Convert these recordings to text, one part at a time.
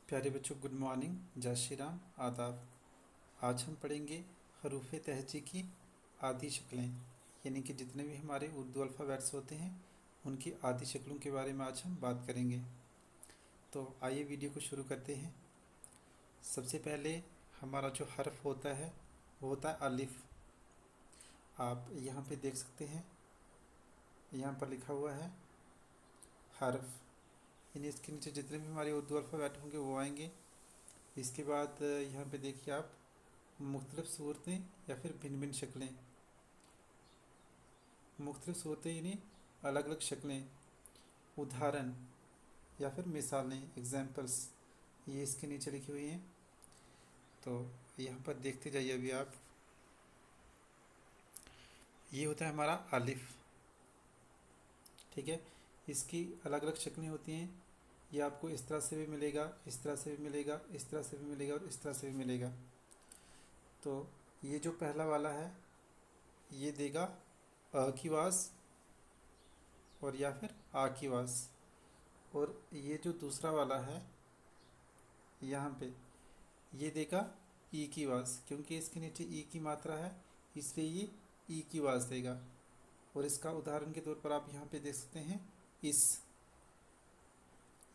प्यारे बच्चों, good morning, जय श्री राम, आदाब। आज हम पढ़ेंगे हरूफ तहजी की आदि शक्लें, यानी कि जितने भी हमारे उर्दू अल्फ़ाबेट्स होते हैं उनकी आदि शक्लों के बारे में आज हम बात करेंगे। तो आइए वीडियो को शुरू करते हैं। सबसे पहले हमारा जो हर्फ होता है वो होता है अलिफ। आप यहाँ पे देख सकते हैं, यहाँ पर लिखा हुआ है हर्फ, यानी इसके नीचे जितने भी हमारे उर्दू अल्फ़ाबेट होंगे वो आएंगे। इसके बाद यहाँ पे देखिए आप, मुख्तलिफ़ सूरतें या फिर भिन्न भिन्न शक्लें, मुख्तलिफ़ सूरतें यानी अलग अलग शक्लें, उदाहरण या फिर मिसालें, एग्जाम्पल्स, ये इसके नीचे लिखी हुई हैं। तो यहाँ पर देखते जाइए अभी आप। ये होता है हमारा अलिफ, ठीक है। इसकी अलग अलग शक्लें होती हैं। ये आपको इस तरह से भी मिलेगा, इस तरह से भी मिलेगा, इस तरह से भी मिलेगा और इस तरह से भी मिलेगा। तो ये जो पहला वाला है ये देगा अ की आवाज़ और या फिर आ की आवाज़। और ये जो दूसरा वाला है यहाँ पे ये देगा ई की आवाज़, क्योंकि इसके नीचे ई की मात्रा है इसलिए ये ई की आवाज़ देगा। और इसका उदाहरण के तौर पर आप यहाँ पे देख सकते हैं इस,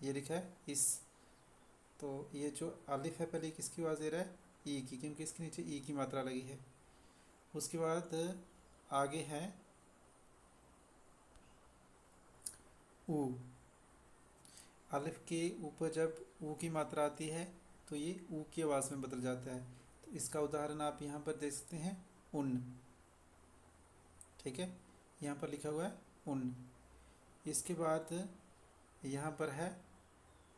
ये लिखा है इस। तो ये जो अलिफ है पहले किसकी आवाज़ दे रहा है? ई की, क्योंकि इसके नीचे ई की मात्रा लगी है। उसके बाद आगे है ऊ। अलिफ के ऊपर जब ऊ की मात्रा आती है तो ये ऊ की आवाज़ में बदल जाता है। तो इसका उदाहरण आप यहाँ पर देख सकते हैं उन, ठीक है, यहाँ पर लिखा हुआ है उन। इसके बाद यहाँ पर है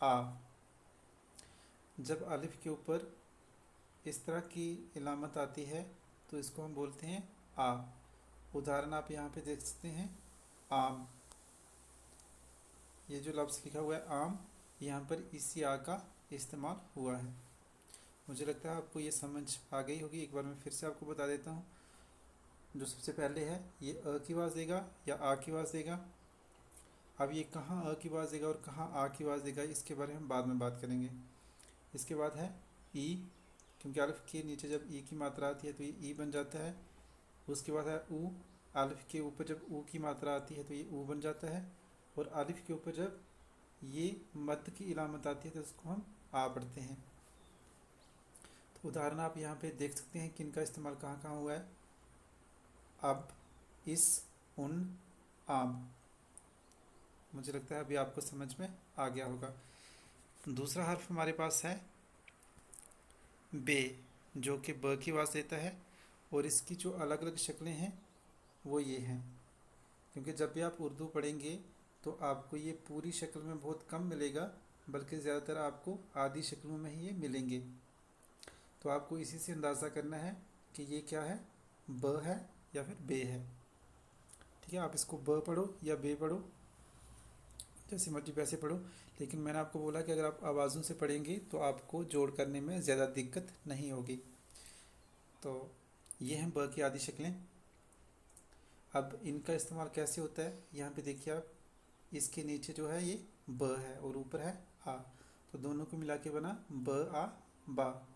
आ। जब अलिफ के ऊपर इस तरह की इलामत आती है तो इसको हम बोलते हैं आ। उदाहरण आप यहाँ पे देख सकते हैं आम। ये जो लफ्ज़ लिखा हुआ है आम, यहाँ पर इसी आ का इस्तेमाल हुआ है। मुझे लगता है आपको ये समझ आ गई होगी। एक बार मैं फिर से आपको बता देता हूँ। जो सबसे पहले है ये अ की आवाज़ देगा या आ की आवाज़ देगा। अब ये कहाँ अ की आवाज़ देगा और कहाँ आ की आवाज़ देगा इसके बारे में हम बाद में बात करेंगे। इसके बाद है ई, क्योंकि अलिफ के नीचे जब ई की मात्रा आती है तो ये ई बन जाता है। उसके बाद है ऊ। अलिफ के ऊपर जब ऊ की मात्रा आती है तो ये ऊ बन जाता है। और अलिफ के ऊपर जब ये मद की इलामत आती है तो उसको हम आ पढ़ते हैं। तो उदाहरण आप यहाँ पे देख सकते हैं कि इनका इस्तेमाल कहाँ कहाँ हुआ है। अब, इस, उन, आम। मुझे लगता है अभी आपको समझ में आ गया होगा। दूसरा हर्फ हमारे पास है बे, जो कि ब की आवाज़ देता है। और इसकी जो अलग अलग शक्लें हैं वो ये हैं, क्योंकि जब भी आप उर्दू पढ़ेंगे तो आपको ये पूरी शक्ल में बहुत कम मिलेगा, बल्कि ज़्यादातर आपको आधी शक्लों में ही ये मिलेंगे। तो आपको इसी से अंदाज़ा करना है कि ये क्या है, ब है या फिर बे है। ठीक है, आप इसको ब पढ़ो या बे पढ़ो, जैसे मर्जी वैसे पढ़ो। लेकिन मैंने आपको बोला कि अगर आप आवाज़ों से पढ़ेंगे तो आपको जोड़ करने में ज़्यादा दिक्कत नहीं होगी। तो ये हैं ब की आदि शक्लें। अब इनका इस्तेमाल कैसे होता है, यहाँ पे देखिए आप, इसके नीचे जो है ये ब है और ऊपर है आ, तो दोनों को मिला के बना ब आ बा।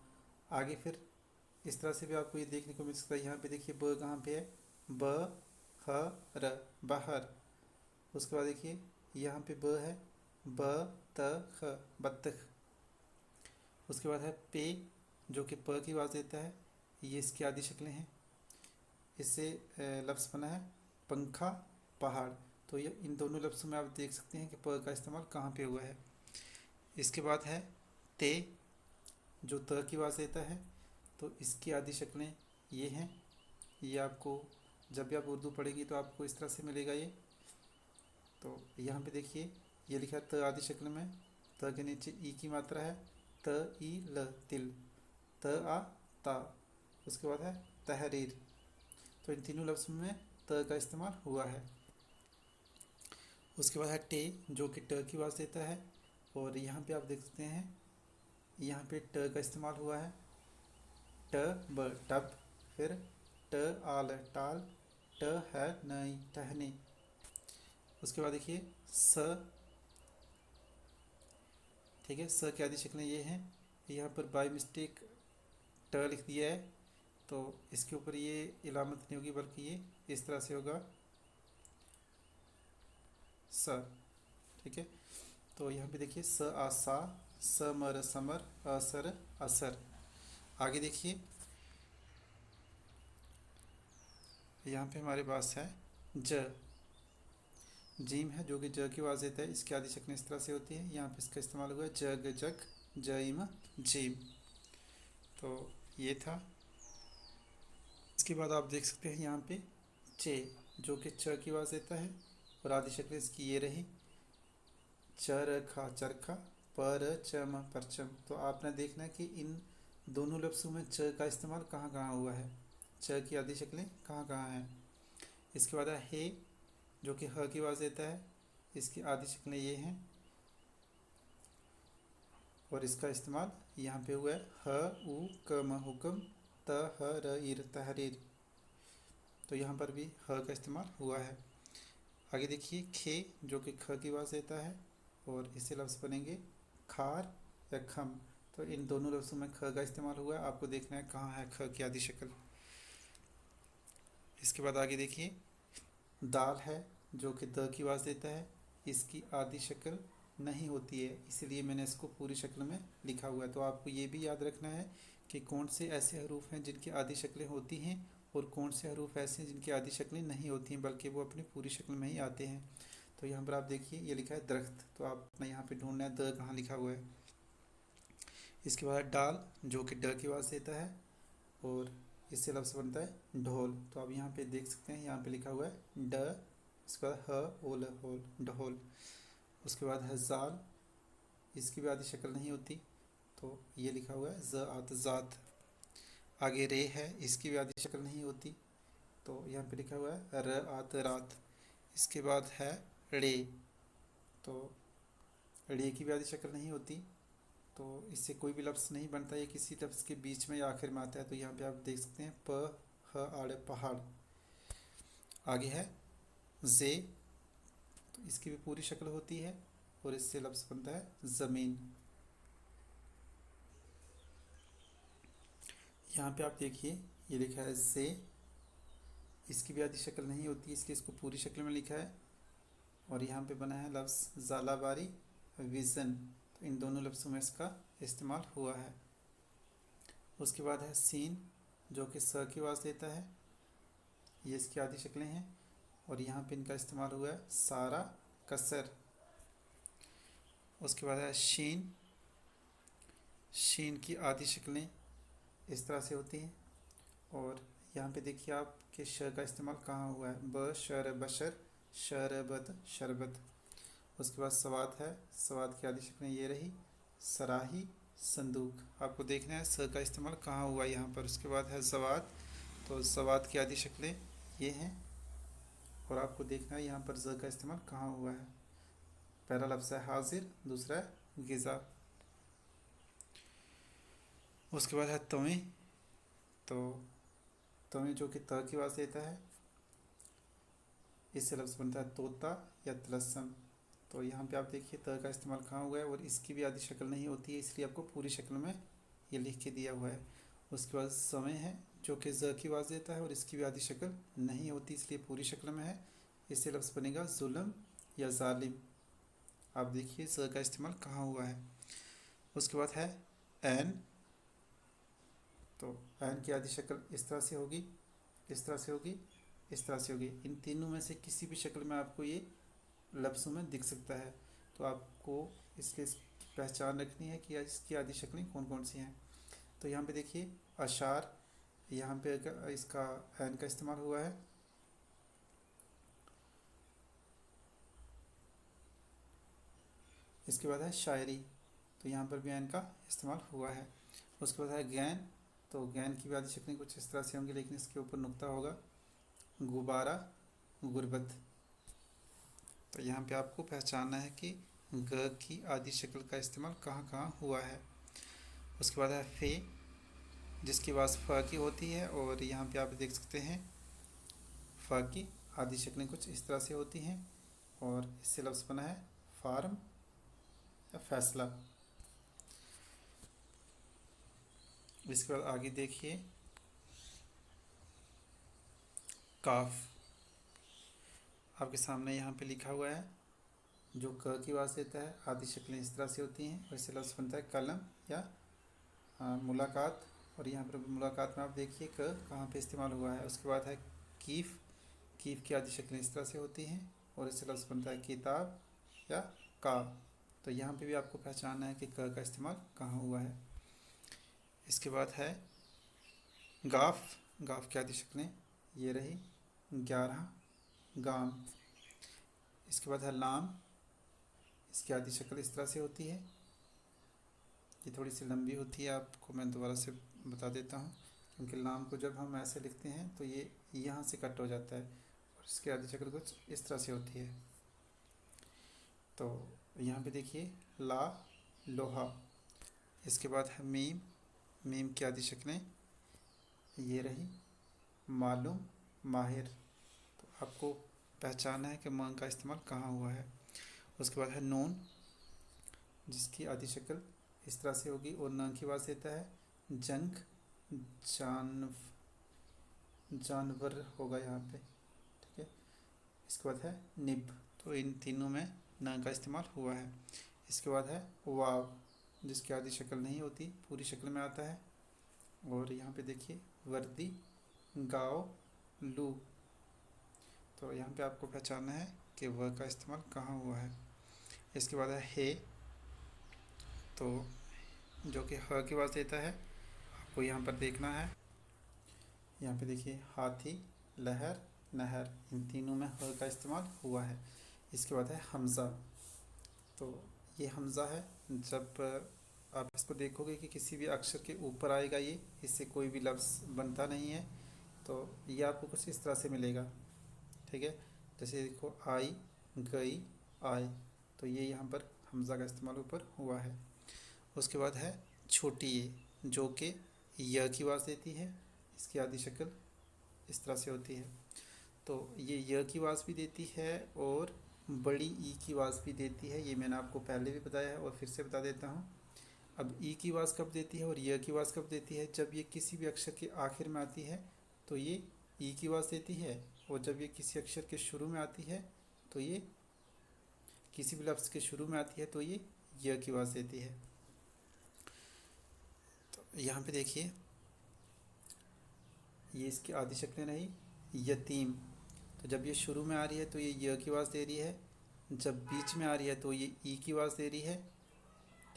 आगे फिर इस तरह से भी आपको ये देखने को मिल सकता है। यहाँ पे देखिए ब कहाँ पे है, ब ह र, बाहर। उसके बाद देखिए यहाँ पे ब है, ब त ख, बत्तख। उसके बाद है पे, जो कि प की आवाज़ देता है। ये इसकी आदि शक्लें हैं। इससे लफ्ज़ बना है पंखा, पहाड़। तो ये इन दोनों लफ्ज़ों में आप देख सकते हैं कि प का इस्तेमाल कहाँ पे हुआ है। इसके बाद है ते, जो त की आवाज़ देता है। तो इसकी आदि शक्लें ये हैं। ये आपको जब भी आप उर्दू पढ़ेंगी तो आपको इस तरह से मिलेगा ये। तो यहाँ पे देखिए ये लिखा है त आदि शक्ल में, त के नीचे ई की मात्रा है, त ई ल, तिल, त आ ता। उसके बाद है तहरीर। तो इन तीनों लफ्ज़ों में त का इस्तेमाल हुआ है। उसके बाद है टे, जो कि ट की आवाज़ देता है। और यहाँ पे आप देख सकते हैं यहाँ पे ट का इस्तेमाल हुआ है, ट ब टब। फिर ट आल टाल, ट है नई, टहनी। उसके बाद देखिए स, ठीक है। स की आदि शक्लें ये हैं। यहाँ पर बाय मिस्टेक ट लिख दिया है, तो इसके ऊपर ये इलामत नहीं होगी, बल्कि ये इस तरह से होगा स। ठीक है। तो यहाँ पे देखिए स आसा, समर समर, असर असर। आगे देखिए यहाँ पे हमारे पास है ज, जीम है जो कि ज की आवाज़ देता है। इसकी आदि शक्लें इस तरह से होती है। यहाँ पे इसका इस्तेमाल हुआ है जग जग जईम जीम। तो ये था। इसके बाद आप देख सकते हैं यहाँ पे चे, जो कि च की आवाज़ देता है, और आदि शक्लें इसकी ये रही चरखा चरखा, पर चम परचम। तो आपने देखना है कि इन दोनों लफ्ज़ों में च का इस्तेमाल कहाँ कहाँ हुआ है, च की आदि शक्लें कहाँ कहाँ हैं। इसके बाद है हे, जो कि ह की आवाज़ देता है। इसकी आदि शक्लें ये हैं, और इसका इस्तेमाल यहाँ पे हुआ है ह उ क म हुक्म, त ह र इर तहरीर। तो यहाँ पर भी ह का इस्तेमाल हुआ है। आगे देखिए खे, जो कि ख की आवाज़ देता है, और इससे लफ्ज़ बनेंगे खार या खम। तो इन दोनों लफ्ज़ों में ख का इस्तेमाल हुआ है। आपको देखना है कहाँ है ख की आदि शक्ल। इसके बाद आगे देखिए दाल है, जो कि द की आवाज़ देता है। इसकी आदि शक्ल नहीं होती है, इसलिए मैंने इसको पूरी शक्ल में लिखा हुआ है। तो आपको ये भी याद रखना है कि कौन से ऐसे हरूफ हैं जिनकी आदि शक्लें होती हैं, और कौन से हरूफ ऐसे हैं जिनकी आदि शक्लें नहीं होती हैं, बल्कि वो अपनी पूरी शक्ल में ही आते हैं। तो यहाँ पर आप देखिए ये लिखा है दरख्त, तो आप अपना यहाँ पे ढूंढना है द कहाँ लिखा हुआ है। इसके बाद डाल, जो कि ड की आवाज़ देता है, और इससे लफ्ज़ बनता है ढोल। तो आप यहाँ पे देख सकते हैं, यहाँ पे लिखा हुआ है ड, उसके बाद ह ओल होल ढोल। उसके बाद है जाल, इसकी भी आदि शक्ल नहीं होती, तो ये लिखा हुआ है ज आत ज़ात। आगे रे है, इसकी भी आदि शक्ल नहीं होती, तो यहाँ पे लिखा हुआ है र आत रात। इसके बाद है रे, तो रे की भी आदि शक्ल नहीं होती, तो इससे कोई भी लफ्ज़ नहीं बनता, ये किसी लफ्ज़ के बीच में या आखिर में आता है। तो यहाँ पे आप देख सकते हैं प ह आड़ पहाड़। आगे है जे, तो इसकी भी पूरी शक्ल होती है, और इससे लफ्ज़ बनता है ज़मीन। यहाँ पे आप देखिए ये लिखा है जे, इसकी भी आदि शक्ल नहीं होती, इसलिए इसको पूरी शक्ल में लिखा है। और यहाँ पे बना है लफ्ज़ ज़ालाबारी विज़न, तो इन दोनों लफ्ज़ों में इसका इस्तेमाल हुआ है। उसके बाद है सीन, जो कि स की आवाज़ देता है, ये इसकी आदि शक्लें हैं, और यहाँ पे इनका इस्तेमाल हुआ है सारा कसर। उसके बाद है शीन, शीन की आदि शक्लें इस तरह से होती हैं, और यहाँ पे देखिए आप कि श का इस्तेमाल कहाँ हुआ है, ब शर बशर, शरबत शरबत। उसके बाद सवात है, सवात की आदि शक्लें ये रही सराही संदूक। आपको देखना है स का इस्तेमाल कहाँ हुआ है यहाँ पर। उसके बाद है ज़वात, तो ज़वात की आदि शक्लें ये हैं, और आपको देखना है यहाँ पर ज़ का इस्तेमाल कहाँ हुआ है। पहला लफ्ज़ है हाजिर, दूसरा है गिज़ा। उसके बाद है तवें, तो तवें जो कि त की आवाज़ देता है, इससे लफ्ज़ बनता है तोता या तलस्सम। तो यहाँ पे आप देखिए त का इस्तेमाल कहाँ हुआ है, और इसकी भी आदि शक्ल नहीं होती है, इसलिए आपको पूरी शक्ल में ये लिख के दिया हुआ है। उसके बाद समय है, जो कि ज़ की आवाज़ देता है, और इसकी भी आदि शक्ल नहीं होती, इसलिए पूरी शक्ल में है। इससे लफ्ज़ बनेगा जुल्म या जालिम। आप देखिए ज़ का इस्तेमाल कहाँ हुआ है। उसके बाद है एन, तो एन की आदि शक्ल इस तरह से होगी, इस तरह से होगी, इस तरह से होगी। इन तीनों में से किसी भी शक्ल में आपको ये लफ्ज़ों में दिख सकता है। तो आपको इसलिए इसकी पहचान रखनी है कि इसकी आदि शक्लें कौन कौन सी हैं। तो यहाँ पे देखिए अशार, यहाँ पे इसका एन का इस्तेमाल हुआ है। इसके बाद है शायरी, तो यहाँ पर भी एन का इस्तेमाल हुआ है। उसके बाद है गैन, तो गैन की भी आदि शक्लें कुछ इस तरह से होंगी, लेकिन इसके ऊपर नुक्ता होगा। गुब्बारा गुरबत। तो यहाँ पे आपको पहचानना है कि ग की आदि शक्ल का इस्तेमाल कहाँ कहाँ हुआ है। उसके बाद है फे, जिसकी आवाज़ फ की होती है, और यहाँ पे आप देख सकते हैं फ की आदि शक्लें कुछ इस तरह से होती हैं, और इससे लफ्ज़ बना है फार्म या फैसला। इसके बाद आगे देखिए काफ, आपके सामने यहाँ पे लिखा हुआ है। जो क की आवाज़ देता है आदि शक्लें इस तरह से होती हैं। वैसे लफ्ज़ बनता है कलम या मुलाकात। और यहाँ पर मुलाकात में आप देखिए क कहाँ पे इस्तेमाल हुआ है। उसके बाद है कीफ़, कीफ़ की आदि शक्लें इस तरह से होती हैं और इससे लफ्ज़ बनता है किताब या काब। तो यहाँ पे भी आपको पहचानना है कि क का इस्तेमाल कहाँ हुआ है। इसके बाद है गाफ, गाफ की आदि शक्लें ये रही 11 गाम। इसके बाद है लाम, इसकी आदि शक्ल इस तरह से होती है। ये थोड़ी सी लंबी होती है, आपको मैं दोबारा से बता देता हूँ। क्योंकि लाम को जब हम ऐसे लिखते हैं तो ये यहाँ से कट हो जाता है और इसकी आदि शक्ल कुछ इस तरह से होती है। तो यहाँ पे देखिए ला लोहा। इसके बाद है मीम, मीम की आदि शक्लें ये रही मालूम माहिर। तो आपको पहचाना है कि मान का इस्तेमाल कहाँ हुआ है। उसके बाद है नून, जिसकी आदि शक्ल इस तरह से होगी और न की आवाज़ देता है जंक, जानवर होगा यहाँ पे, ठीक है। इसके बाद है निब, तो इन तीनों में न का इस्तेमाल हुआ है। इसके बाद है वाव, जिसकी आदि शक्ल नहीं होती, पूरी शक्ल में आता है। और यहाँ पे देखिए वर्दी गाओ लू। तो यहाँ पे आपको पहचानना है कि वह का इस्तेमाल कहाँ हुआ है। इसके बाद है हे, तो जो कि ह की आवाज़ देता है, आपको यहाँ पर देखना है। यहाँ पे देखिए हाथी लहर नहर, इन तीनों में ह का इस्तेमाल हुआ है। इसके बाद है हमज़ा, तो ये हमज़ा है जब आप इसको देखोगे कि किसी भी अक्षर के ऊपर आएगा ये, इससे कोई भी लफ्ज़ बनता नहीं है। तो ये आपको कुछ इस तरह से मिलेगा, ठीक है। जैसे देखो आई गई आए, तो ये यहाँ पर हमज़ा का इस्तेमाल ऊपर हुआ है। उसके बाद है छोटी ये, जो कि य की आवाज़ देती है, इसकी आदि शक्ल इस तरह से होती है। तो ये य की आवाज़ भी देती है और बड़ी ई की आवाज़ भी देती है। ये मैंने आपको पहले भी बताया है और फिर से बता देता हूँ। अब ई की आवाज़ कब देती है और य की आवाज़ कब देती है? जब ये किसी भी अक्षर के आखिर में आती है तो ये ई की आवाज़ देती है, और जब ये किसी अक्षर के शुरू में आती है तो ये किसी भी लफ्ज़ के शुरू में आती है तो ये य की आवाज़ देती है। तो यहाँ पे देखिए ये इसकी आदि शक्लें रही यतीम, तो जब ये शुरू में आ रही है तो ये य की आवाज़ दे रही है, जब बीच में आ रही है तो ये ई की आवाज़ दे रही है,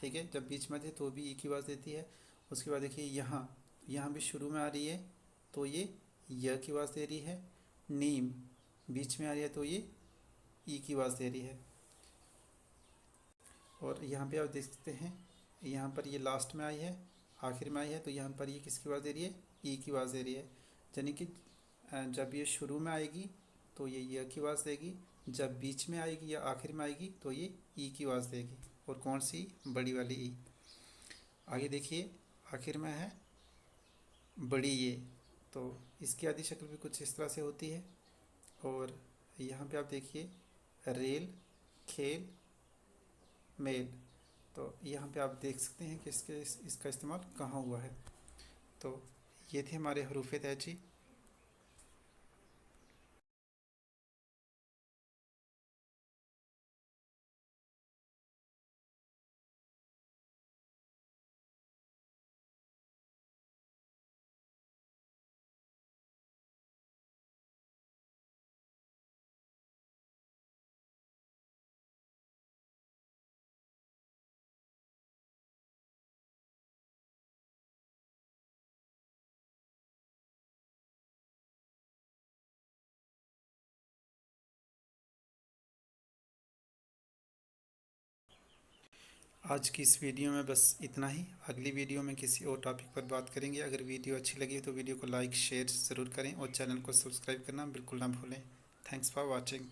ठीक है। जब बीच में थे तो भी ई की आवाज़ देती है। उसके बाद देखिए यहाँ, यहाँ भी शुरू में आ रही है तो ये य की आवाज़ दे रही है। नीम बीच में आ रही है तो ये ई की आवाज़ दे रही है। और यहाँ पे आप देख सकते हैं यहाँ पर ये लास्ट में आई है, आखिर में आई है, तो यहाँ पर ये किसकी आवाज़ दे रही है? ई की आवाज़ दे रही है। यानी कि जब ये शुरू में आएगी तो ये य की आवाज़ देगी, जब बीच में आएगी या आखिर में आएगी तो ये ई की आवाज़ देगी। और कौन सी? बड़ी वाली ई। आगे देखिए आखिर में है बड़ी ये, तो इसकी आदि शक्ल भी कुछ इस तरह से होती है। और यहाँ पे आप देखिए रेल खेल मेल, तो यहाँ पे आप देख सकते हैं कि इसका इस्तेमाल कहाँ हुआ है। तो ये थे हमारे हरूफ तहजी। आज की इस वीडियो में बस इतना ही। अगली वीडियो में किसी और टॉपिक पर बात करेंगे। अगर वीडियो अच्छी लगी तो वीडियो को लाइक शेयर ज़रूर करें और चैनल को सब्सक्राइब करना बिल्कुल ना भूलें। Thanks for watching.